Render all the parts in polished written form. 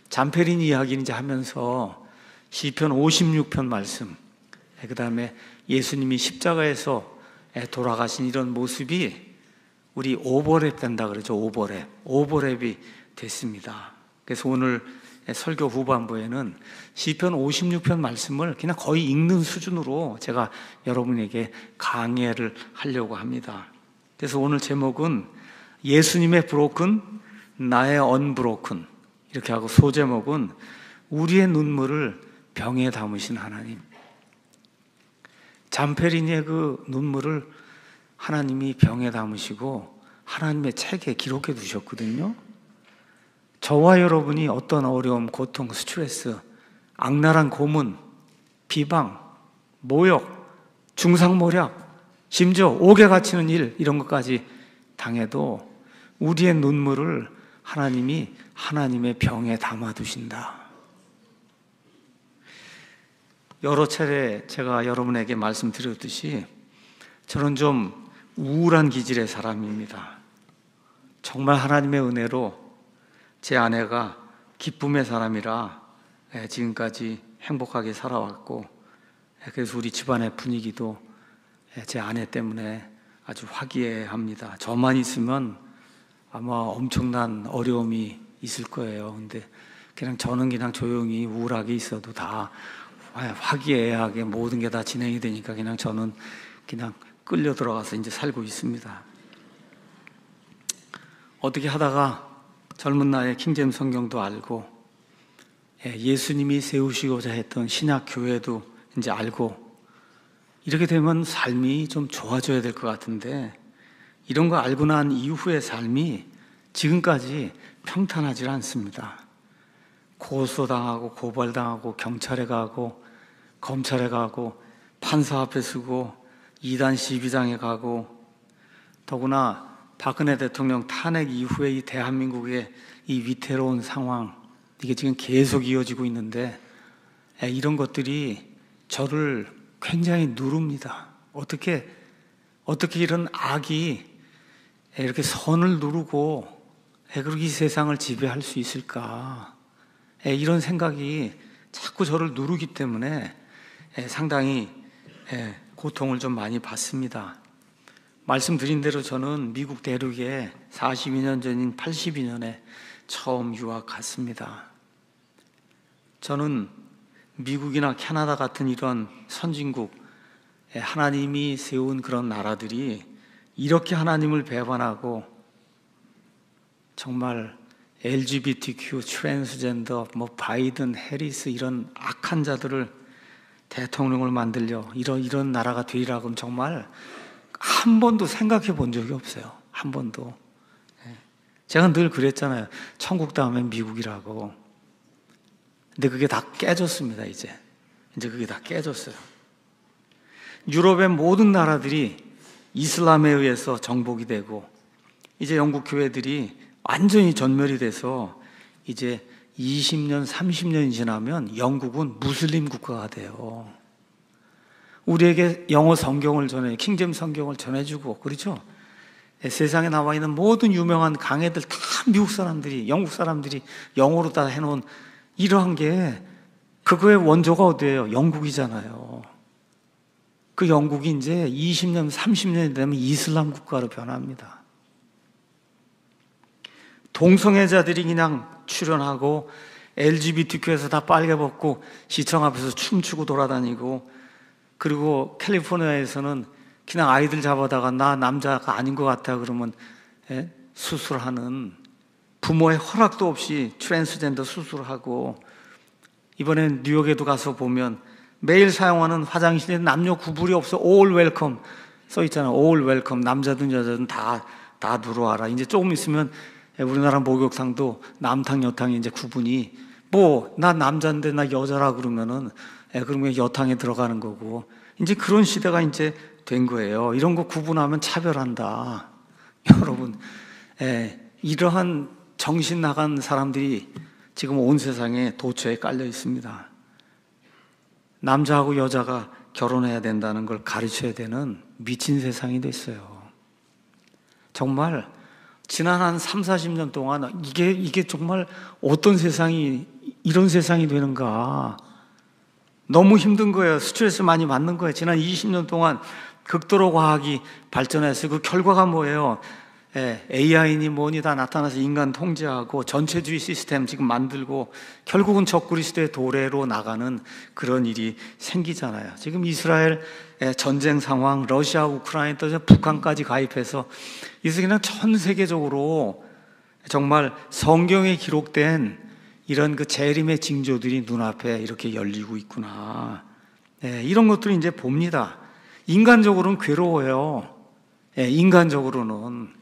잠페린 이야기를 이제 하면서 시편 56편 말씀, 그 다음에 예수님이 십자가에서 돌아가신 이런 모습이 우리 오버랩 된다 그러죠. 오버랩이 됐습니다. 그래서 오늘 설교 후반부에는 시편 56편 말씀을 그냥 거의 읽는 수준으로 제가 여러분에게 강해를 하려고 합니다. 그래서 오늘 제목은 예수님의 브로큰, 나의 언브로큰, 이렇게 하고 소제목은 우리의 눈물을 병에 담으신 하나님. 잠페린의 그 눈물을 하나님이 병에 담으시고 하나님의 책에 기록해 두셨거든요. 저와 여러분이 어떤 어려움, 고통, 스트레스, 악랄한 고문, 비방, 모욕, 중상모략, 심지어 옥에 갇히는 일, 이런 것까지 당해도 우리의 눈물을 하나님이 하나님의 병에 담아두신다. 여러 차례 제가 여러분에게 말씀드렸듯이 저는 좀 우울한 기질의 사람입니다. 정말 하나님의 은혜로 제 아내가 기쁨의 사람이라 지금까지 행복하게 살아왔고, 그래서 우리 집안의 분위기도 제 아내 때문에 아주 화기애애합니다. 저만 있으면 아마 엄청난 어려움이 있을 거예요. 근데 그냥 저는 그냥 조용히 우울하게 있어도 다 화기애애하게 모든 게 다 진행이 되니까 그냥 저는 그냥 끌려 들어가서 이제 살고 있습니다. 어떻게 하다가 젊은 나이에 킹제임스 성경도 알고 예수님이 세우시고자 했던 신약 교회도 이제 알고, 이렇게 되면 삶이 좀 좋아져야 될 것 같은데 이런 거 알고 난 이후의 삶이 지금까지 평탄하지 않습니다. 고소당하고 고발당하고 경찰에 가고 검찰에 가고 판사 앞에 서고 이단 시비장에 가고, 더구나 박근혜 대통령 탄핵 이후에 이 대한민국의 이 위태로운 상황, 이게 지금 계속 이어지고 있는데 이런 것들이 저를 굉장히 누릅니다. 어떻게 이런 악이 이렇게 선을 누르고 그렇게 이 세상을 지배할 수 있을까? 이런 생각이 자꾸 저를 누르기 때문에 상당히 고통을 좀 많이 받습니다. 말씀드린 대로 저는 미국 대륙에 42년 전인 82년에 처음 유학 갔습니다. 저는 미국이나 캐나다 같은 이런 선진국, 하나님이 세운 그런 나라들이 이렇게 하나님을 배반하고 정말 LGBTQ, 트랜스젠더, 바이든, 해리스 이런 악한 자들을 대통령을 만들려 이런 나라가 되리라고 하면 정말 한 번도 생각해 본 적이 없어요. 한 번도. 제가 늘 그랬잖아요. 천국 다음엔 미국이라고. 근데 그게 다 깨졌습니다. 이제 그게 다 깨졌어요. 유럽의 모든 나라들이 이슬람에 의해서 정복이 되고 이제 영국 교회들이 완전히 전멸이 돼서 이제 20년, 30년이 지나면 영국은 무슬림 국가가 돼요. 우리에게 영어 성경을 킹제임스 성경을 전해주고, 그렇죠? 세상에 나와 있는 모든 유명한 강해들 다 미국 사람들이, 영국 사람들이 영어로 다 해놓은 이러한 게, 그거의 원조가 어디예요? 영국이잖아요. 그 영국이 이제 20년, 30년이 되면 이슬람 국가로 변합니다. 동성애자들이 그냥 출연하고 LGBTQ에서 다 빨개 벗고 시청 앞에서 춤추고 돌아다니고, 그리고 캘리포니아에서는 그냥 아이들 잡아다가 나 남자가 아닌 것 같아 그러면 수술하는, 부모의 허락도 없이 트랜스젠더 수술하고, 이번엔 뉴욕에도 가서 보면 매일 사용하는 화장실에 남녀 구분이 없어. all welcome 써 있잖아요. all welcome. 남자든 여자든 다 들어와라. 이제 조금 있으면 우리나라 목욕탕도 남탕 여탕이 이제 구분이, 나 남자인데 나 여자라 그러면은 그러면 여탕에 들어가는 거고, 이제 그런 시대가 이제 된 거예요. 이런 거 구분하면 차별한다. 여러분, 이러한 정신 나간 사람들이 지금 온 세상에 도처에 깔려 있습니다. 남자하고 여자가 결혼해야 된다는 걸 가르쳐야 되는 미친 세상이 됐어요. 정말 지난 한 30, 40년 동안 이게 정말 어떤 세상이 이런 세상이 되는가? 너무 힘든 거예요. 스트레스 많이 받는 거예요. 지난 20년 동안 극도로 과학이 발전해서 그 결과가 뭐예요? AI니 뭐니 다 나타나서 인간 통제하고 전체주의 시스템 지금 만들고 결국은 적그리스도의 도래로 나가는 그런 일이 생기잖아요. 지금 이스라엘 전쟁 상황, 러시아, 우크라이나 또 북한까지 가입해서 이제 그냥 전 세계적으로 정말 성경에 기록된 이런 그 재림의 징조들이 눈앞에 이렇게 열리고 있구나. 이런 것들을 이제 봅니다. 인간적으로는 괴로워요. 인간적으로는.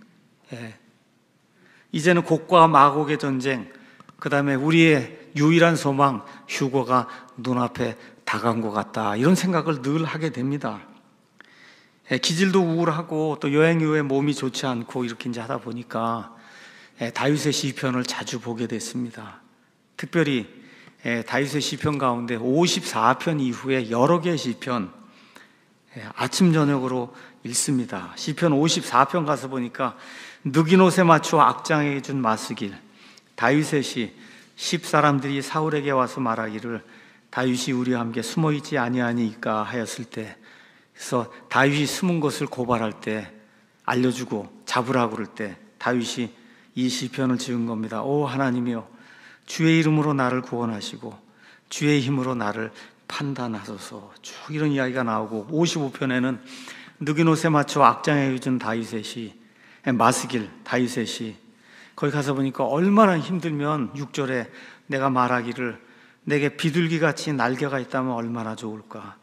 이제는 곡과 마곡의 전쟁, 그 다음에 우리의 유일한 소망, 휴거가 눈앞에 다가온 것 같다. 이런 생각을 늘 하게 됩니다. 기질도 우울하고 또 여행 이후에 몸이 좋지 않고 이렇게 이제 하다 보니까 다윗의 시편을 자주 보게 됐습니다. 특별히 다윗의 시편 가운데 54편 이후에 여러 개의 시편 아침 저녁으로 읽습니다. 시편 54편 가서 보니까 느긴 옷에 맞추어 악장에게 준 마스길, 다윗의 시, 10사람들이 사울에게 와서 말하기를 다윗이 우리와 함께 숨어있지 아니하니까 하였을 때, 그래서 다윗이 숨은 것을 고발할 때 알려주고 잡으라고 그럴 때 다윗이 이 시편을 지은 겁니다. 오 하나님이여, 주의 이름으로 나를 구원하시고 주의 힘으로 나를 판단하소서. 쭉 이런 이야기가 나오고, 55편에는 느긴 옷에 맞춰 악장에 준 다윗의 시, 마스길 다윗의 시, 거기 가서 보니까 얼마나 힘들면 6절에 내가 말하기를 내게 비둘기같이 날개가 있다면 얼마나 좋을까.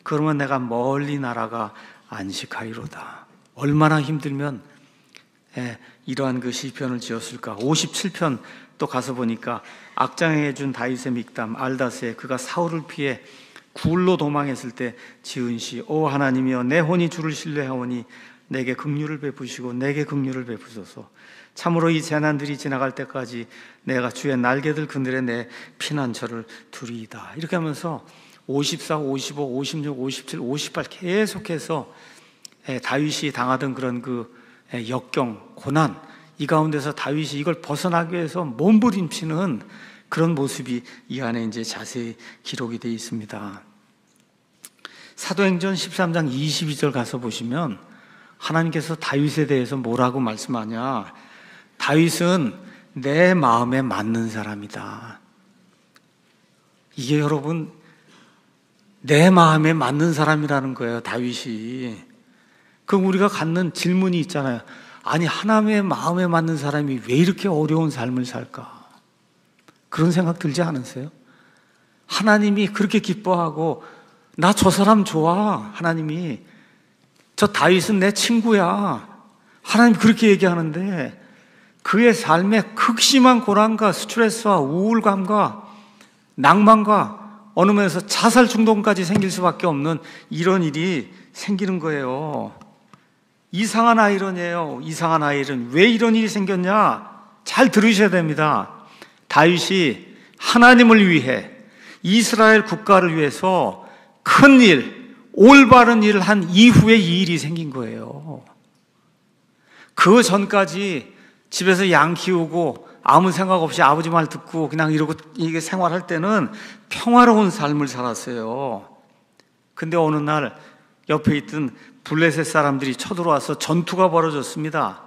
그러면 내가 멀리 날아가 안식하리로다. 얼마나 힘들면 이러한 그 시편을 지었을까. 57편 또 가서 보니까 악장에 준 다윗의 믹담 알다스에 그가 사울을 피해 굴로 도망했을 때 지은 시, 오 하나님이여 내 혼이 주를 신뢰하오니 내게 긍휼을 베푸시고 내게 긍휼을 베푸소서. 참으로 이 재난들이 지나갈 때까지 내가 주의 날개들 그늘에 내 피난처를 두리이다. 이렇게 하면서 54, 55, 56, 57, 58 계속해서 다윗이 당하던 그런 그 역경, 고난, 이 가운데서 다윗이 이걸 벗어나기 위해서 몸부림치는 그런 모습이 이 안에 이제 자세히 기록이 되어 있습니다. 사도행전 13장 22절 가서 보시면 하나님께서 다윗에 대해서 뭐라고 말씀하냐. 다윗은 내 마음에 맞는 사람이다. 이게 여러분 내 마음에 맞는 사람이라는 거예요. 다윗이. 그럼 우리가 갖는 질문이 있잖아요. 아니 하나님의 마음에 맞는 사람이 왜 이렇게 어려운 삶을 살까? 그런 생각 들지 않으세요? 하나님이 그렇게 기뻐하고 나 저 사람 좋아. 하나님이 저 다윗은 내 친구야. 하나님 그렇게 얘기하는데 그의 삶에 극심한 고난과 스트레스와 우울감과 낭만과 어느 면에서 자살 중독까지 생길 수밖에 없는 이런 일이 생기는 거예요. 이상한 아이러니에요. 이상한 아이러니. 왜 이런 일이 생겼냐? 잘 들으셔야 됩니다. 다윗이 하나님을 위해 이스라엘 국가를 위해서 큰 일, 올바른 일을 한 이후에 이 일이 생긴 거예요. 그 전까지 집에서 양 키우고 아무 생각 없이 아버지 말 듣고 그냥 이러고 이게 생활할 때는 평화로운 삶을 살았어요. 근데 어느 날 옆에 있던 블레셋 사람들이 쳐들어와서 전투가 벌어졌습니다.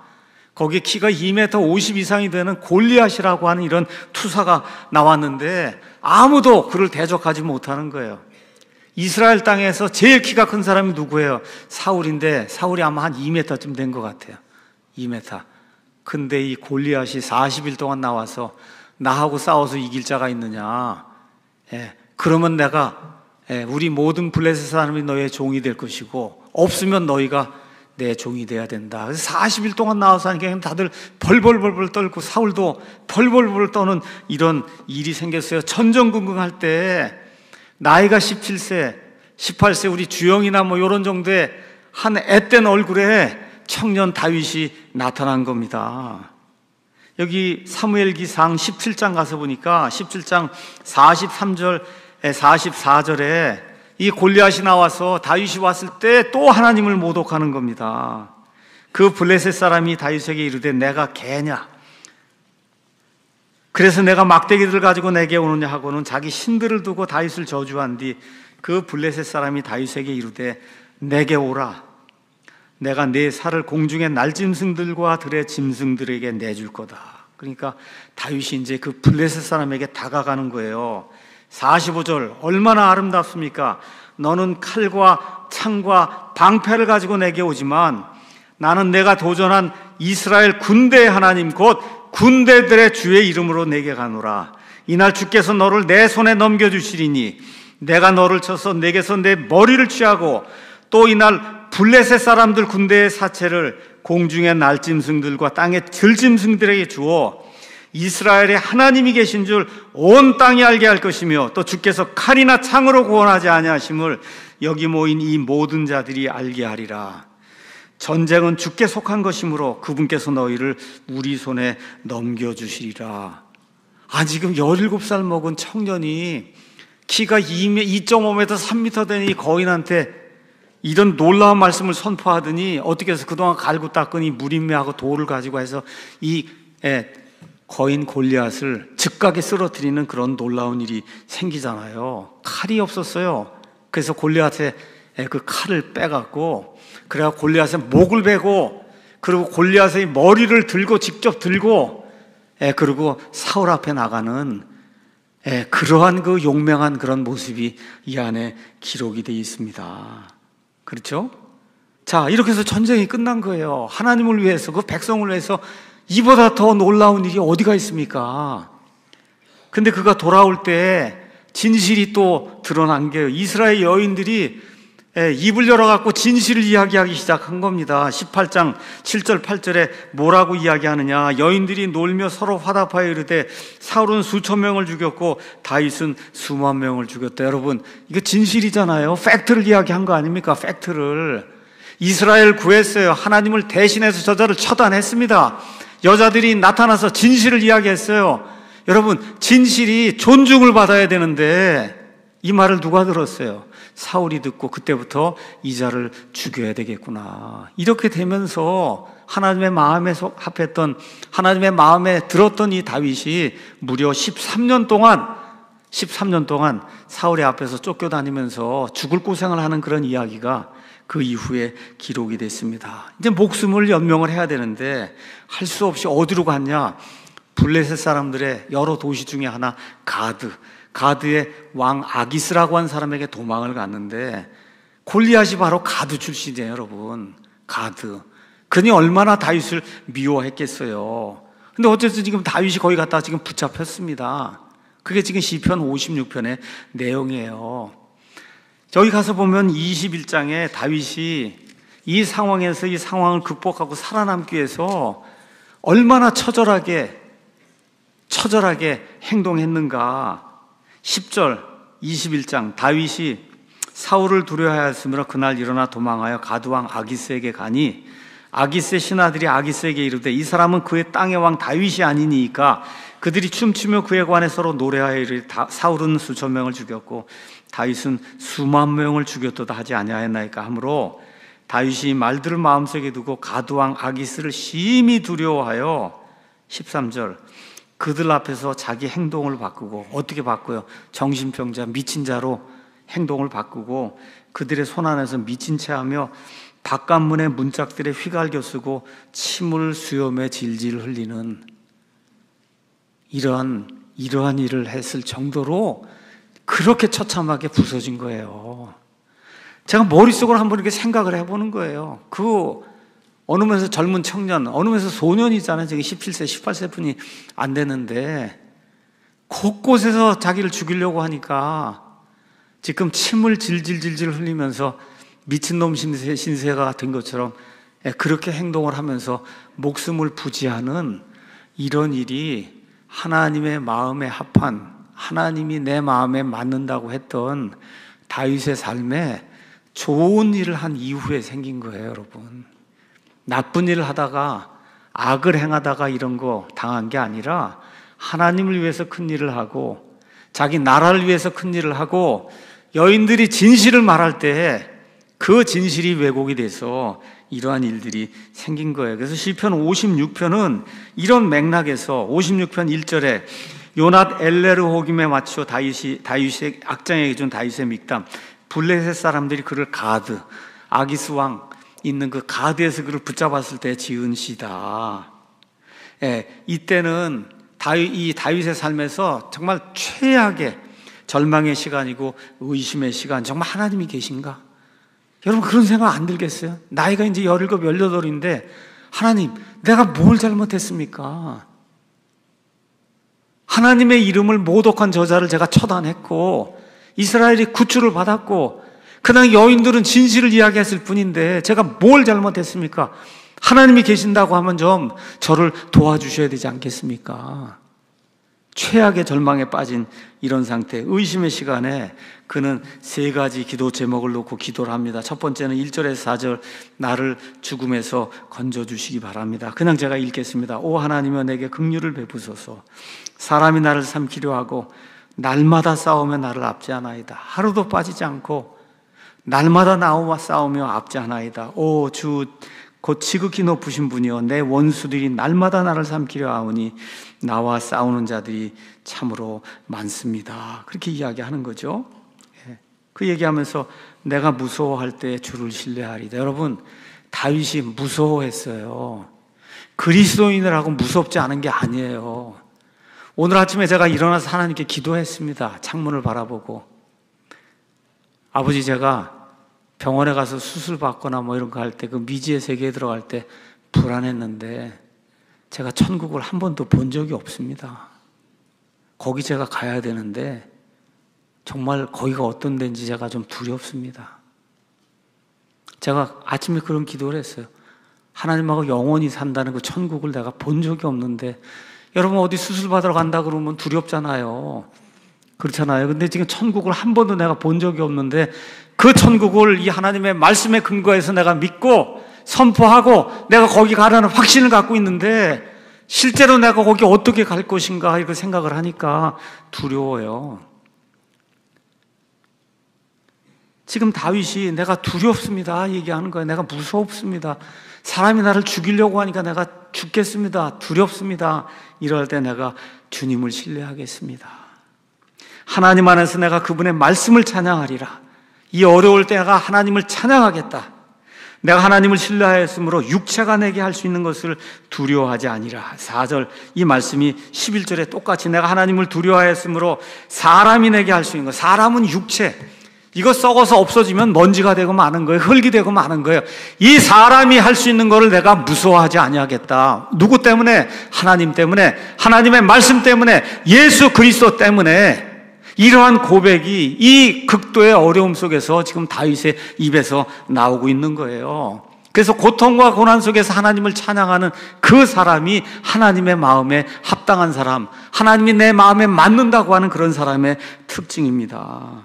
거기에 키가 2m 50 이상이 되는 골리앗이라고 하는 이런 투사가 나왔는데 아무도 그를 대적하지 못하는 거예요. 이스라엘 땅에서 제일 키가 큰 사람이 누구예요? 사울인데 사울이 아마 한 2m쯤 된 것 같아요. 2m. 근데 이 골리앗이 40일 동안 나와서 나하고 싸워서 이길 자가 있느냐? 그러면 내가 우리 모든 블레셋 사람이 너의 종이 될 것이고 없으면 너희가 내 종이 돼야 된다. 그래서 40일 동안 나와서 하니까 다들 벌벌벌벌 떨고 사울도 벌벌벌 떠는 이런 일이 생겼어요. 전전긍긍할 때 나이가 17세, 18세 우리 주영이나 뭐 이런 정도의 한 앳된 얼굴에 청년 다윗이 나타난 겁니다. 여기 사무엘기상 17장 가서 보니까 17장 43절, 44절에 이 골리앗이 나와서 다윗이 왔을 때 또 하나님을 모독하는 겁니다. 그 블레셋 사람이 다윗에게 이르되 내가 개냐? 그래서 내가 막대기들을 가지고 내게 오느냐 하고는 자기 신들을 두고 다윗을 저주한 뒤 그 블레셋 사람이 다윗에게 이르되 내게 오라. 내가 네 살을 공중의 날짐승들과 들의 짐승들에게 내줄 거다. 그러니까 다윗이 이제 그 블레셋 사람에게 다가가는 거예요. 45절 얼마나 아름답습니까? 너는 칼과 창과 방패를 가지고 내게 오지만 나는 내가 도전한 이스라엘 군대의 하나님 곧 군대들의 주의 이름으로 내게 가노라. 이날 주께서 너를 내 손에 넘겨주시리니 내가 너를 쳐서 내게서 내 머리를 취하고 또 이날 블레셋 사람들 군대의 사체를 공중의 날짐승들과 땅의 들짐승들에게 주어 이스라엘의 하나님이 계신 줄 온 땅이 알게 할 것이며 또 주께서 칼이나 창으로 구원하지 아니하심을 여기 모인 이 모든 자들이 알게 하리라. 전쟁은 주께 속한 것이므로 그분께서 너희를 우리 손에 넘겨주시리라. 지금 17살 먹은 청년이 키가 2.5m, 3m 되는 이 거인한테 이런 놀라운 말씀을 선포하더니 어떻게 해서 그동안 갈고 닦으니 무림매하고 돌을 가지고 해서 이 거인 골리앗을 즉각에 쓰러뜨리는 그런 놀라운 일이 생기잖아요. 칼이 없었어요. 그래서 골리앗의 그 칼을 빼갖고 그래야 골리앗의 목을 베고 그리고 골리앗의 머리를 들고 직접 들고 그리고 사울 앞에 나가는 그러한 그 용맹한 그런 모습이 이 안에 기록이 되어 있습니다. 그렇죠? 자, 이렇게 해서 전쟁이 끝난 거예요. 하나님을 위해서, 그 백성을 위해서 이보다 더 놀라운 일이 어디가 있습니까? 근데 그가 돌아올 때 진실이 또 드러난 게 이스라엘 여인들이 입을 열어갖고 진실을 이야기하기 시작한 겁니다. 18장 7절 8절에 뭐라고 이야기하느냐. 여인들이 놀며 서로 화답하여 이르되 사울은 수천 명을 죽였고 다윗은 수만 명을 죽였다. 여러분, 이거 진실이잖아요. 팩트를 이야기한 거 아닙니까? 팩트를. 이스라엘 구했어요. 하나님을 대신해서 저자를 처단했습니다. 여자들이 나타나서 진실을 이야기했어요. 여러분, 진실이 존중을 받아야 되는데 이 말을 누가 들었어요? 사울이 듣고 그때부터 이 자를 죽여야 되겠구나. 이렇게 되면서 하나님의 마음에 합했던, 하나님의 마음에 들었던 이 다윗이 무려 13년 동안 사울의 앞에서 쫓겨다니면서 죽을 고생을 하는 그런 이야기가 그 이후에 기록이 됐습니다. 이제 목숨을 연명을 해야 되는데 할 수 없이 어디로 갔냐? 블레셋 사람들의 여러 도시 중에 하나 가드의 왕 아기스라고 한 사람에게 도망을 갔는데 골리앗이 바로 가드 출신이에요, 여러분. 가드. 그니 얼마나 다윗을 미워했겠어요. 근데 어쨌든 지금 다윗이 거기 갔다가 지금 붙잡혔습니다. 그게 지금 시편 56편의 내용이에요. 저기 가서 보면 21장에 다윗이 이 상황에서 이 상황을 극복하고 살아남기 위해서 얼마나 처절하게 행동했는가. 10절 21장 다윗이 사울을 두려워하였으므로 그날 일어나 도망하여 가드왕 아기스에게 가니 아기스의 신하들이 아기스에게 이르되 이 사람은 그의 땅의 왕 다윗이 아니니까 그들이 춤추며 그에 관해 서로 노래하여 이르되 사울은 수천 명을 죽였고 다윗은 수만 명을 죽였도다 하지 아니하였나이까 하므로 다윗이 말들을 마음속에 두고 가드왕 아기스를 심히 두려워하여 13절 그들 앞에서 자기 행동을 바꾸고 어떻게 바꿔요? 정신병자 미친 자로 행동을 바꾸고 그들의 손 안에서 미친 채하며 바깥문의 문짝들에 휘갈겨 쓰고 침을 수염에 질질 흘리는 이러한 일을 했을 정도로 그렇게 처참하게 부서진 거예요. 제가 머릿속으로 한번 이렇게 생각을 해보는 거예요. 어느 면에서 젊은 청년, 어느 면에서 소년이잖아요. 지금 17세, 18세 뿐이 안 되는데 곳곳에서 자기를 죽이려고 하니까 지금 침을 질질질질 흘리면서 미친놈 신세가 된 것처럼 그렇게 행동을 하면서 목숨을 부지하는 이런 일이 하나님의 마음에 합한, 하나님이 내 마음에 맞는다고 했던 다윗의 삶에 좋은 일을 한 이후에 생긴 거예요, 여러분. 나쁜 일을 하다가 악을 행하다가 이런 거 당한 게 아니라 하나님을 위해서 큰 일을 하고 자기 나라를 위해서 큰 일을 하고 여인들이 진실을 말할 때 그 진실이 왜곡이 돼서 이러한 일들이 생긴 거예요. 그래서 시편 56편은 이런 맥락에서 56편 1절에 요낫 엘레르 호김에 맞춰 다윗의 악장에게 준 다윗의 믹담, 블레셋 사람들이 그를 가드, 아기스 왕 있는 그 가드에서 그를 붙잡았을 때 지은 시다. 예, 이때는 이 다윗의 삶에서 정말 최악의 절망의 시간이고 의심의 시간. 정말 하나님이 계신가? 여러분 그런 생각 안 들겠어요? 나이가 이제 17, 18인데 하나님 내가 뭘 잘못했습니까? 하나님의 이름을 모독한 저자를 제가 처단했고 이스라엘이 구출을 받았고 그냥 여인들은 진실을 이야기했을 뿐인데 제가 뭘 잘못했습니까? 하나님이 계신다고 하면 좀 저를 도와주셔야 되지 않겠습니까? 최악의 절망에 빠진 이런 상태, 의심의 시간에 그는 3가지 기도 제목을 놓고 기도를 합니다. 첫 번째는 1절에서 4절, 나를 죽음에서 건져주시기 바랍니다. 그냥 제가 읽겠습니다. 오 하나님여 내게 긍휼을 베푸소서. 사람이 나를 삼키려 하고 날마다 싸우며 나를 압제하나이다. 하루도 빠지지 않고 날마다 나와 싸우며 압제하나이다. 오 주 곧 지극히 높으신 분이여 내 원수들이 날마다 나를 삼키려 하오니 나와 싸우는 자들이 참으로 많습니다. 그렇게 이야기하는 거죠. 그 얘기하면서 내가 무서워할 때 주를 신뢰하리다. 여러분 다윗이 무서워했어요. 그리스도인이라고 무섭지 않은 게 아니에요. 오늘 아침에 제가 일어나서 하나님께 기도했습니다. 창문을 바라보고 아버지 제가 병원에 가서 수술 받거나 뭐 이런 거 할 때 그 미지의 세계에 들어갈 때 불안했는데 제가 천국을 한 번도 본 적이 없습니다. 거기 제가 가야 되는데 정말 거기가 어떤 데인지 제가 좀 두렵습니다. 제가 아침에 그런 기도를 했어요. 하나님하고 영원히 산다는 그 천국을 내가 본 적이 없는데 여러분 어디 수술 받으러 간다 그러면 두렵잖아요. 그렇잖아요. 근데 지금 천국을 한 번도 내가 본 적이 없는데 그 천국을 이 하나님의 말씀에 근거해서 내가 믿고 선포하고 내가 거기 가라는 확신을 갖고 있는데 실제로 내가 거기 어떻게 갈 것인가 이렇게 생각을 하니까 두려워요. 지금 다윗이 내가 두렵습니다 얘기하는 거예요. 내가 무섭습니다. 사람이 나를 죽이려고 하니까 내가 죽겠습니다. 두렵습니다. 이럴 때 내가 주님을 신뢰하겠습니다. 하나님 안에서 내가 그분의 말씀을 찬양하리라. 이 어려울 때 내가 하나님을 찬양하겠다. 내가 하나님을 신뢰하였으므로 육체가 내게 할 수 있는 것을 두려워하지 아니라. 4절 이 말씀이 11절에 똑같이 내가 하나님을 두려워하였으므로 사람이 내게 할 수 있는 것. 사람은 육체. 이거 썩어서 없어지면 먼지가 되고 마는 거예요. 흙이 되고 마는 거예요. 이 사람이 할 수 있는 거를 내가 무서워하지 아니하겠다. 누구 때문에? 하나님 때문에, 하나님의 말씀 때문에, 예수 그리스도 때문에. 이러한 고백이 이 극도의 어려움 속에서 지금 다윗의 입에서 나오고 있는 거예요. 그래서 고통과 고난 속에서 하나님을 찬양하는 그 사람이 하나님의 마음에 합당한 사람, 하나님이 내 마음에 맞는다고 하는 그런 사람의 특징입니다.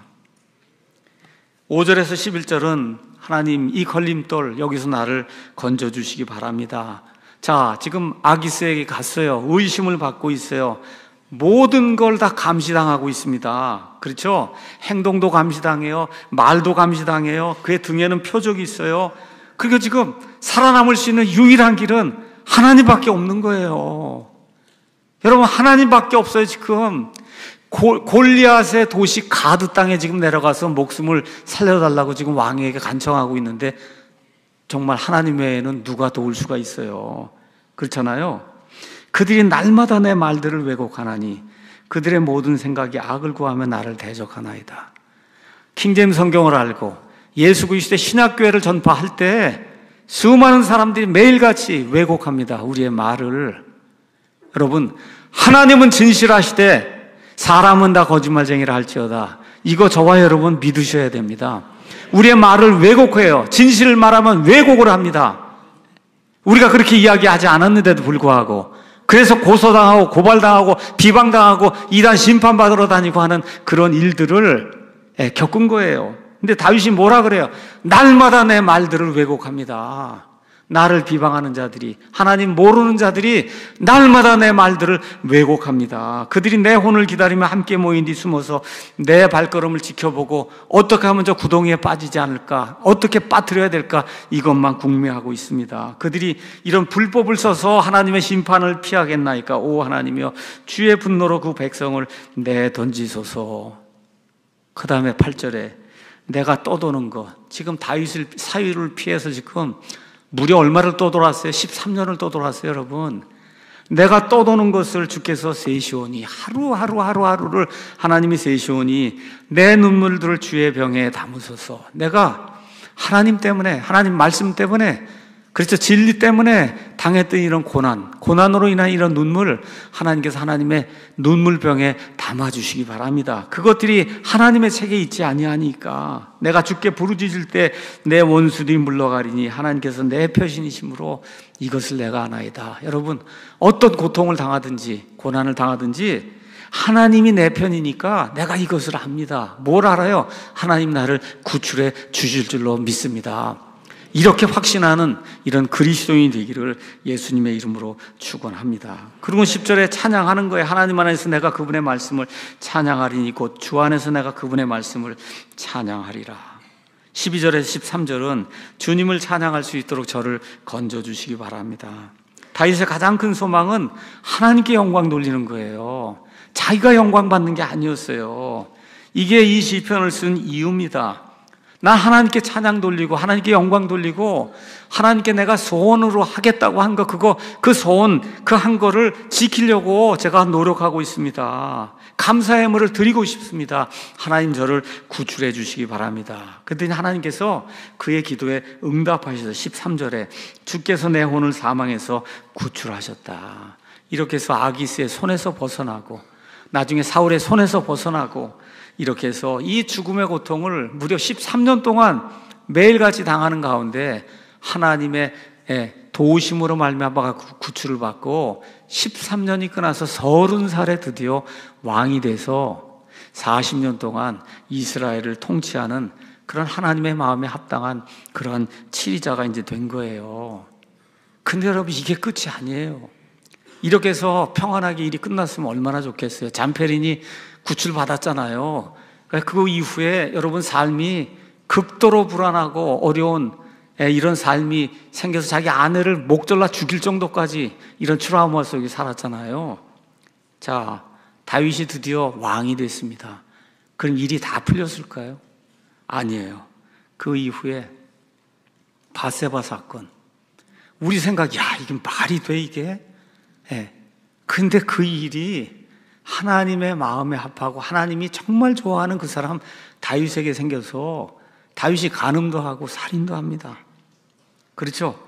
5절에서 11절은 하나님 이 걸림돌 여기서 나를 건져주시기 바랍니다. 자, 지금 아기스에게 갔어요. 의심을 받고 있어요. 모든 걸 다 감시당하고 있습니다. 그렇죠? 행동도 감시당해요. 말도 감시당해요. 그의 등에는 표적이 있어요. 그러니까 지금 살아남을 수 있는 유일한 길은 하나님밖에 없는 거예요. 여러분 하나님밖에 없어요. 지금 골리앗의 도시 가드 땅에 지금 내려가서 목숨을 살려달라고 지금 왕에게 간청하고 있는데 정말 하나님 외에는 누가 도울 수가 있어요. 그렇잖아요. 그들이 날마다 내 말들을 왜곡하나니 그들의 모든 생각이 악을 구하며 나를 대적하나이다. 킹제임스 성경을 알고 예수 그리스도의 신학교회를 전파할 때 수많은 사람들이 매일같이 왜곡합니다. 우리의 말을. 여러분 하나님은 진실하시되 사람은 다 거짓말쟁이라 할지어다. 이거 저와 여러분 믿으셔야 됩니다. 우리의 말을 왜곡해요. 진실을 말하면 왜곡을 합니다. 우리가 그렇게 이야기하지 않았는데도 불구하고 그래서 고소당하고 고발당하고 비방당하고 이단 심판받으러 다니고 하는 그런 일들을 겪은 거예요. 근데 다윗이 뭐라 그래요? 날마다 내 말들을 왜곡합니다. 나를 비방하는 자들이, 하나님 모르는 자들이 날마다 내 말들을 왜곡합니다. 그들이 내 혼을 기다리며 함께 모인 뒤 숨어서 내 발걸음을 지켜보고 어떻게 하면 저 구덩이에 빠지지 않을까, 어떻게 빠뜨려야 될까, 이것만 궁리하고 있습니다. 그들이 이런 불법을 써서 하나님의 심판을 피하겠나이까? 오 하나님이여, 주의 분노로 그 백성을 내던지소서. 그 다음에 8절에 내가 떠도는 것, 지금 다윗을 사유를 피해서 지금 무려 얼마를 떠돌았어요? 13년을 떠돌았어요, 여러분. 내가 떠도는 것을 주께서 세시오니, 하루하루를 하나님이 세시오니 내 눈물들을 주의 병에 담으소서. 내가 하나님 때문에, 하나님 말씀 때문에, 그렇죠, 진리 때문에 당했던 이런 고난으로 인한 이런 눈물, 하나님께서 하나님의 눈물병에 담아주시기 바랍니다. 그것들이 하나님의 책에 있지 아니하니까 내가 주께 부르짖을 때 내 원수들이 물러가리니 하나님께서 내 표신이심으로 이것을 내가 아나이다. 여러분, 어떤 고통을 당하든지 고난을 당하든지 하나님이 내 편이니까 내가 이것을 압니다. 뭘 알아요? 하나님 나를 구출해 주실 줄로 믿습니다. 이렇게 확신하는 이런 그리스도인이 되기를 예수님의 이름으로 축원합니다. 그리고 10절에 찬양하는 거예요. 하나님 안에서 내가 그분의 말씀을 찬양하리니 곧 주 안에서 내가 그분의 말씀을 찬양하리라. 12절에서 13절은 주님을 찬양할 수 있도록 저를 건져주시기 바랍니다. 다윗의 가장 큰 소망은 하나님께 영광 돌리는 거예요. 자기가 영광 받는 게 아니었어요. 이게 이 시편을 쓴 이유입니다. 난 하나님께 찬양 돌리고 하나님께 영광 돌리고 하나님께 내가 소원으로 하겠다고 한 거, 그 소원, 그 한 거를 지키려고 제가 노력하고 있습니다. 감사의 예물을 드리고 싶습니다. 하나님 저를 구출해 주시기 바랍니다. 그랬더니 하나님께서 그의 기도에 응답하셔서 13절에 주께서 내 혼을 사망에서 구출하셨다. 이렇게 해서 아기스의 손에서 벗어나고 나중에 사울의 손에서 벗어나고 이렇게 해서 이 죽음의 고통을 무려 13년 동안 매일같이 당하는 가운데 하나님의 도우심으로 말미암아 구출을 받고 13년이 끝나서 30살에 드디어 왕이 돼서 40년 동안 이스라엘을 통치하는 그런 하나님의 마음에 합당한 그런 치리자가 이제 된 거예요. 근데 여러분, 이게 끝이 아니에요. 이렇게 해서 평안하게 일이 끝났으면 얼마나 좋겠어요. 잠페린이 구출받았잖아요. 그 이후에 여러분 삶이 극도로 불안하고 어려운 이런 삶이 생겨서 자기 아내를 목 잘라 죽일 정도까지 이런 트라우마 속에 살았잖아요. 자, 다윗이 드디어 왕이 됐습니다. 그럼 일이 다 풀렸을까요? 아니에요. 그 이후에 바세바 사건. 우리 생각, 야, 이게 말이 돼, 이게? 근데 그 일이 하나님의 마음에 합하고 하나님이 정말 좋아하는 그 사람 다윗에게 생겨서 다윗이 간음도 하고 살인도 합니다. 그렇죠?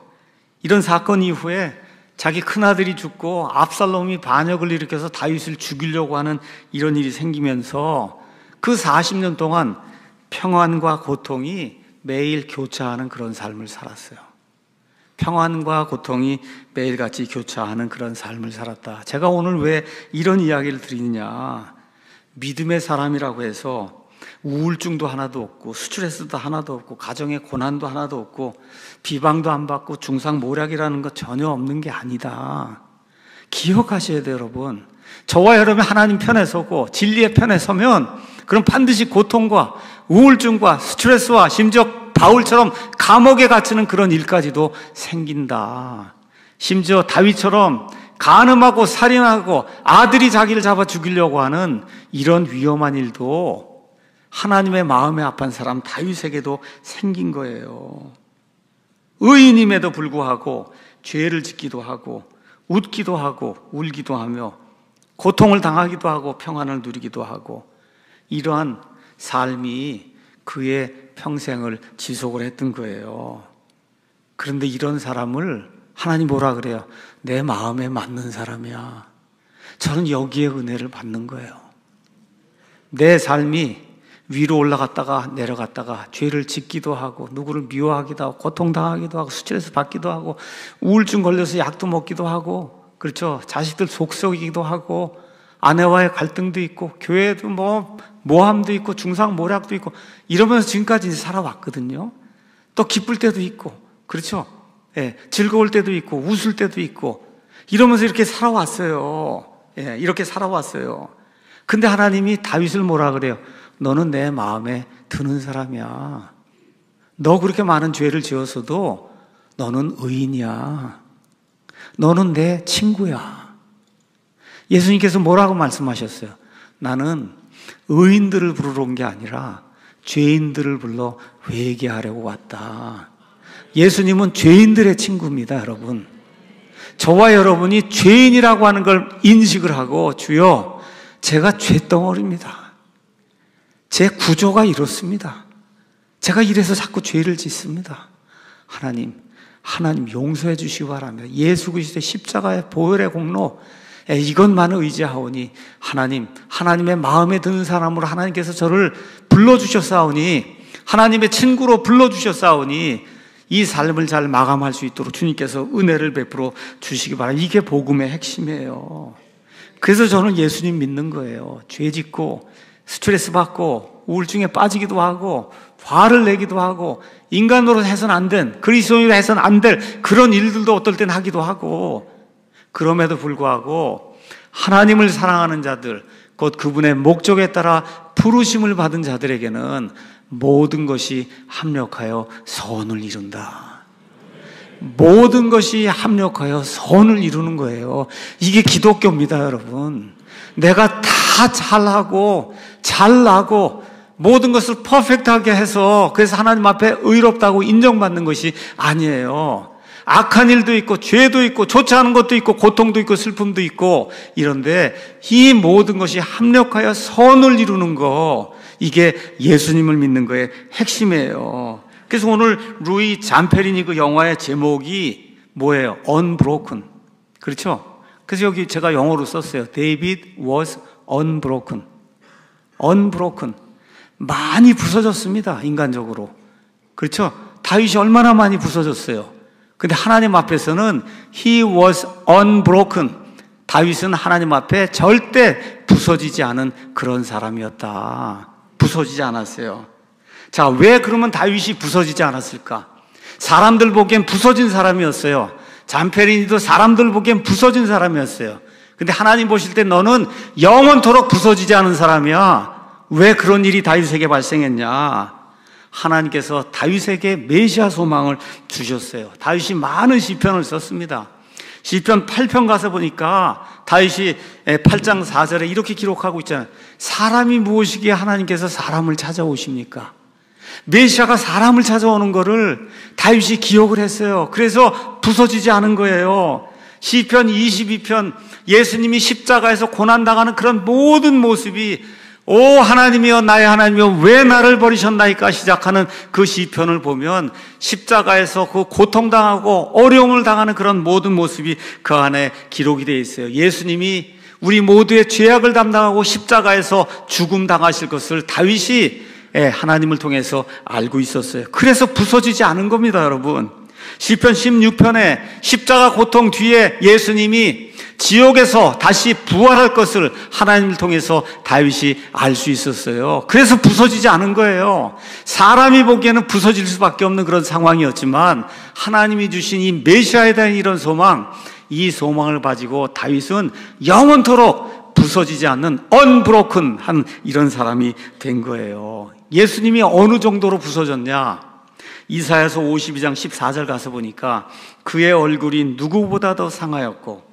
이런 사건 이후에 자기 큰아들이 죽고 압살롬이 반역을 일으켜서 다윗을 죽이려고 하는 이런 일이 생기면서 그 40년 동안 평안과 고통이 매일 교차하는 그런 삶을 살았어요. 평안과 고통이 매일같이 교차하는 그런 삶을 살았다. 제가 오늘 왜 이런 이야기를 드리느냐, 믿음의 사람이라고 해서 우울증도 하나도 없고 스트레스도 하나도 없고 가정의 고난도 하나도 없고 비방도 안 받고 중상모략이라는 것 전혀 없는 게 아니다. 기억하셔야 돼요, 여러분. 저와 여러분이 하나님 편에 서고 진리의 편에 서면 그럼 반드시 고통과 우울증과 스트레스와 심지어 바울처럼 감옥에 갇히는 그런 일까지도 생긴다. 심지어 다윗처럼 간음하고 살인하고 아들이 자기를 잡아 죽이려고 하는 이런 위험한 일도 하나님의 마음에 합한 사람 다윗에게도 생긴 거예요. 의인임에도 불구하고 죄를 짓기도 하고 웃기도 하고 울기도 하며 고통을 당하기도 하고 평안을 누리기도 하고 이러한 삶이 그의 평생을 지속을 했던 거예요. 그런데 이런 사람을 하나님 뭐라 그래요? 내 마음에 맞는 사람이야. 저는 여기에 은혜를 받는 거예요. 내 삶이 위로 올라갔다가 내려갔다가 죄를 짓기도 하고 누구를 미워하기도 하고 고통당하기도 하고 스트레스 받기도 하고 우울증 걸려서 약도 먹기도 하고, 그렇죠, 자식들 속썩이기도 하고 아내와의 갈등도 있고 교회도 모함도 있고 중상모략도 있고 이러면서 지금까지 살아왔거든요. 또 기쁠 때도 있고, 그렇죠? 즐거울 때도 있고 웃을 때도 있고 이러면서 이렇게 살아왔어요. 이렇게 살아왔어요. 근데 하나님이 다윗을 뭐라 그래요? 너는 내 마음에 드는 사람이야. 너 그렇게 많은 죄를 지었어도 너는 의인이야. 너는 내 친구야. 예수님께서 뭐라고 말씀하셨어요? 나는 의인들을 부르러 온 게 아니라 죄인들을 불러 회개하려고 왔다. 예수님은 죄인들의 친구입니다, 여러분. 저와 여러분이 죄인이라고 하는 걸 인식을 하고, 주여, 제가 죄덩어리입니다. 제 구조가 이렇습니다. 제가 이래서 자꾸 죄를 짓습니다. 하나님 용서해 주시기 바랍니다. 예수 그리스도의 십자가의 보혈의 공로, 이것만 의지하오니 하나님의 마음에 드는 사람으로 하나님께서 저를 불러주셨사오니, 하나님의 친구로 불러주셨사오니 이 삶을 잘 마감할 수 있도록 주님께서 은혜를 베풀어 주시기 바랍니다. 이게 복음의 핵심이에요. 그래서 저는 예수님 믿는 거예요. 죄 짓고 스트레스 받고 우울증에 빠지기도 하고 화를 내기도 하고 인간으로 해서는 안 된, 그리스도인으로 해서는 안 될 그런 일들도 어떨 땐 하기도 하고, 그럼에도 불구하고 하나님을 사랑하는 자들, 곧 그분의 목적에 따라 부르심을 받은 자들에게는 모든 것이 합력하여 선을 이룬다. 모든 것이 합력하여 선을 이루는 거예요. 이게 기독교입니다, 여러분. 내가 다 잘나고 모든 것을 퍼펙트하게 해서 그래서 하나님 앞에 의롭다고 인정받는 것이 아니에요. 악한 일도 있고 죄도 있고 좋지 않은 것도 있고 고통도 있고 슬픔도 있고 이런데 이 모든 것이 합력하여 선을 이루는 거, 이게 예수님을 믿는 거의 핵심이에요. 그래서 오늘 루이 잠페리니 그 영화의 제목이 뭐예요? Unbroken. 그렇죠? 그래서 여기 제가 영어로 썼어요. David was unbroken. Unbroken. 많이 부서졌습니다, 인간적으로. 그렇죠? 다윗이 얼마나 많이 부서졌어요. 근데 하나님 앞에서는 He was unbroken. 다윗은 하나님 앞에 절대 부서지지 않은 그런 사람이었다. 부서지지 않았어요. 자, 왜 그러면 다윗이 부서지지 않았을까? 사람들 보기엔 부서진 사람이었어요. 잠페리니도 사람들 보기엔 부서진 사람이었어요. 근데 하나님 보실 때 너는 영원토록 부서지지 않은 사람이야. 왜 그런 일이 다윗에게 발생했냐? 하나님께서 다윗에게 메시아 소망을 주셨어요. 다윗이 많은 시편을 썼습니다. 시편 8편 가서 보니까 다윗이 8장 4절에 이렇게 기록하고 있잖아요. 사람이 무엇이기에 하나님께서 사람을 찾아오십니까? 메시아가 사람을 찾아오는 거를 다윗이 기억을 했어요. 그래서 부서지지 않은 거예요. 시편 22편, 예수님이 십자가에서 고난당하는 그런 모든 모습이 오 하나님이여 나의 하나님이여 왜 나를 버리셨나이까 시작하는 그 시편을 보면 십자가에서 그 고통당하고 어려움을 당하는 그런 모든 모습이 그 안에 기록이 되어 있어요. 예수님이 우리 모두의 죄악을 담당하고 십자가에서 죽음 당하실 것을 다윗이 하나님을 통해서 알고 있었어요. 그래서 부서지지 않은 겁니다, 여러분. 시편 16편에 십자가 고통 뒤에 예수님이 지옥에서 다시 부활할 것을 하나님을 통해서 다윗이 알 수 있었어요. 그래서 부서지지 않은 거예요. 사람이 보기에는 부서질 수밖에 없는 그런 상황이었지만 하나님이 주신 이 메시아에 대한 이런 소망, 이 소망을 가지고 다윗은 영원토록 부서지지 않는 언브로큰 한 이런 사람이 된 거예요. 예수님이 어느 정도로 부서졌냐? 이사야서 52장 14절 가서 보니까 그의 얼굴이 누구보다 더 상하였고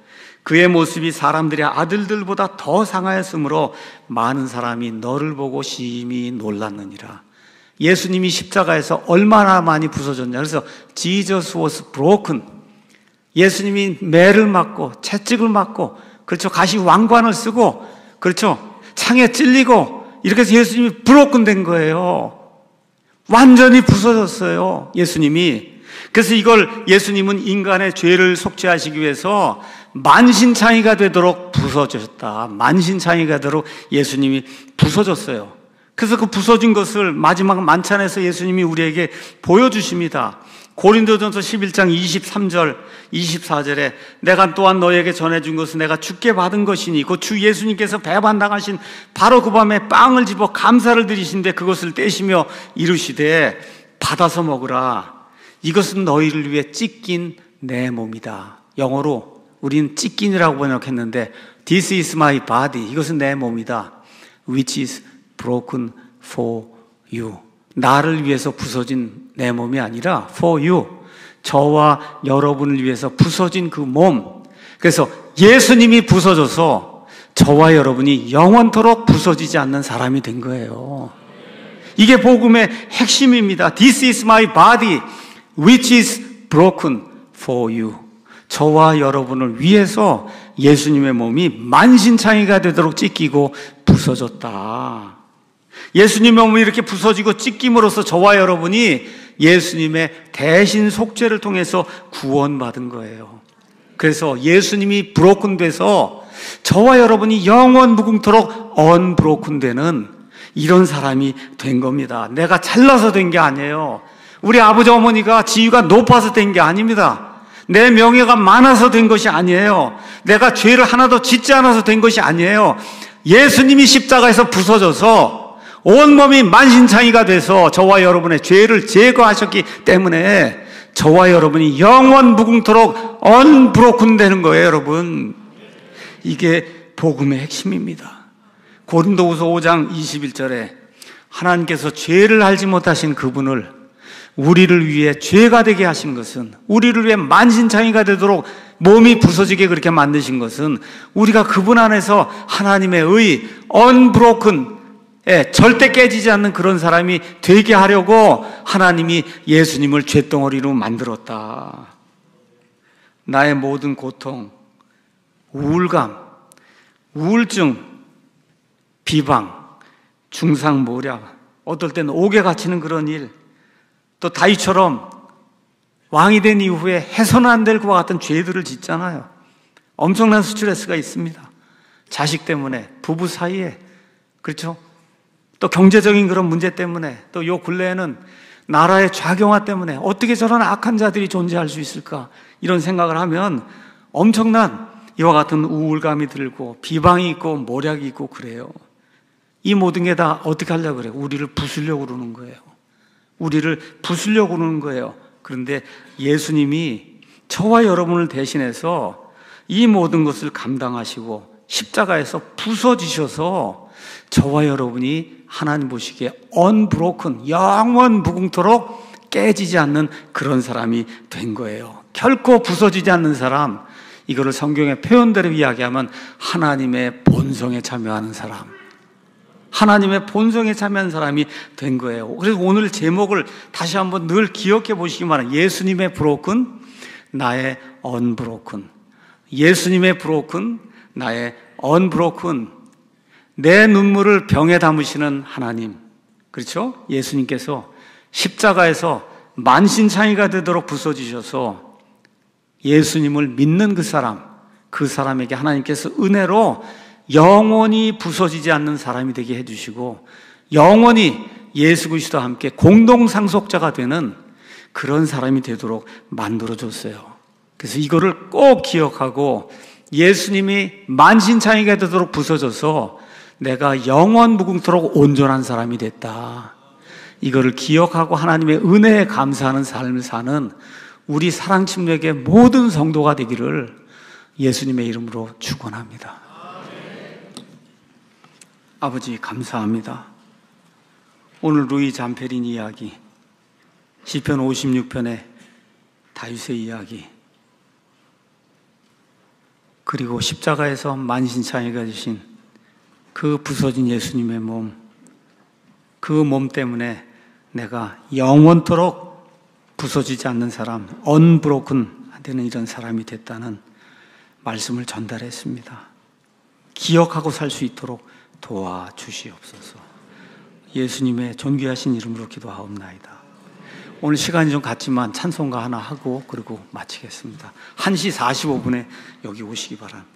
그의 모습이 사람들의 아들들보다 더 상하였으므로 많은 사람이 너를 보고 심히 놀랐느니라. 예수님이 십자가에서 얼마나 많이 부서졌냐. 그래서 Jesus was broken. 예수님이 매를 맞고 채찍을 맞고, 그렇죠, 가시 왕관을 쓰고, 그렇죠, 창에 찔리고 이렇게 해서 예수님이 broken 된 거예요. 완전히 부서졌어요, 예수님이. 그래서 이걸 예수님은 인간의 죄를 속죄하시기 위해서 만신창이가 되도록 부서졌다. 만신창이가 되도록 예수님이 부서졌어요. 그래서 그 부서진 것을 마지막 만찬에서 예수님이 우리에게 보여주십니다. 고린도전서 11장 23절 24절에 내가 또한 너에게 전해준 것은 내가 주께 받은 것이니 그 주 예수님께서 배반당하신 바로 그 밤에 빵을 집어 감사를 드리신데 그것을 떼시며 이르시되 받아서 먹으라. 이것은 너희를 위해 찢긴 내 몸이다. 영어로 우리는 찢긴이라고 번역했는데 This is my body. 이것은 내 몸이다. Which is broken for you. 나를 위해서 부서진 내 몸이 아니라 for you. 저와 여러분을 위해서 부서진 그 몸. 그래서 예수님이 부서져서 저와 여러분이 영원토록 부서지지 않는 사람이 된 거예요. 이게 복음의 핵심입니다. This is my body, which is broken for you. 저와 여러분을 위해서 예수님의 몸이 만신창이가 되도록 찢기고 부서졌다. 예수님의 몸이 이렇게 부서지고 찢김으로써 저와 여러분이 예수님의 대신 속죄를 통해서 구원받은 거예요. 그래서 예수님이 브로큰 돼서 저와 여러분이 영원 무궁토록 언브로큰 되는 이런 사람이 된 겁니다. 내가 잘나서 된 게 아니에요. 우리 아버지 어머니가 지위가 높아서 된 게 아닙니다. 내 명예가 많아서 된 것이 아니에요. 내가 죄를 하나도 짓지 않아서 된 것이 아니에요. 예수님이 십자가에서 부서져서 온몸이 만신창이가 돼서 저와 여러분의 죄를 제거하셨기 때문에 저와 여러분이 영원 무궁토록 언브로큰 되는 거예요, 여러분. 이게 복음의 핵심입니다. 고린도후서 5장 21절에 하나님께서 죄를 알지 못하신 그분을 우리를 위해 죄가 되게 하신 것은, 우리를 위해 만신창이가 되도록 몸이 부서지게 그렇게 만드신 것은 우리가 그분 안에서 하나님의 의 언브로큰, 절대 깨지지 않는 그런 사람이 되게 하려고 하나님이 예수님을 쇳덩어리로 만들었다. 나의 모든 고통, 우울감, 우울증, 비방, 중상모략, 어떨 때는 옥에 갇히는 그런 일, 또 다윗처럼 왕이 된 이후에 해서는 안 될 것과 같은 죄들을 짓잖아요. 엄청난 스트레스가 있습니다. 자식 때문에, 부부 사이에, 그렇죠? 또 경제적인 그런 문제 때문에, 또 요 근래에는 나라의 좌경화 때문에 어떻게 저런 악한 자들이 존재할 수 있을까, 이런 생각을 하면 엄청난 이와 같은 우울감이 들고 비방이 있고 모략이 있고 그래요. 이 모든 게 다 어떻게 하려고 그래요? 우리를 부수려고 그러는 거예요. 우리를 부수려고 그러는 거예요. 그런데 예수님이 저와 여러분을 대신해서 이 모든 것을 감당하시고 십자가에서 부서지셔서 저와 여러분이 하나님 보시기에 언브로큰, 영원 무궁토록 깨지지 않는 그런 사람이 된 거예요. 결코 부서지지 않는 사람, 이거를 성경의 표현대로 이야기하면 하나님의 본성에 참여하는 사람, 하나님의 본성에 참여한 사람이 된 거예요. 그래서 오늘 제목을 다시 한번 늘 기억해 보시기 바랍니다. 예수님의 브로큰, 나의 언브로큰. 예수님의 브로큰, 나의 언브로큰. 내 눈물을 병에 담으시는 하나님, 그렇죠? 예수님께서 십자가에서 만신창이가 되도록 부서지셔서 예수님을 믿는 그 사람에게 하나님께서 은혜로 영원히 부서지지 않는 사람이 되게 해주시고 영원히 예수 그리스도와 함께 공동상속자가 되는 그런 사람이 되도록 만들어줬어요. 그래서 이거를 꼭 기억하고 예수님이 만신창이가 되도록 부서져서 내가 영원 무궁토록 온전한 사람이 됐다. 이거를 기억하고 하나님의 은혜에 감사하는 삶을 사는 우리 사랑침례교회 모든 성도가 되기를 예수님의 이름으로 축원합니다. 아버지 감사합니다. 오늘 루이 잠페린 이야기, 시편 56편의 다윗의 이야기, 그리고 십자가에서 만신창이가 되신 그 부서진 예수님의 몸, 그 몸 때문에 내가 영원토록 부서지지 않는 사람, 언브로큰 되는 이런 사람이 됐다는 말씀을 전달했습니다. 기억하고 살 수 있도록 도와주시옵소서. 예수님의 존귀하신 이름으로 기도하옵나이다. 오늘 시간이 좀 갔지만 찬송가 하나 하고 그리고 마치겠습니다. 1시 45분에 여기 오시기 바랍니다.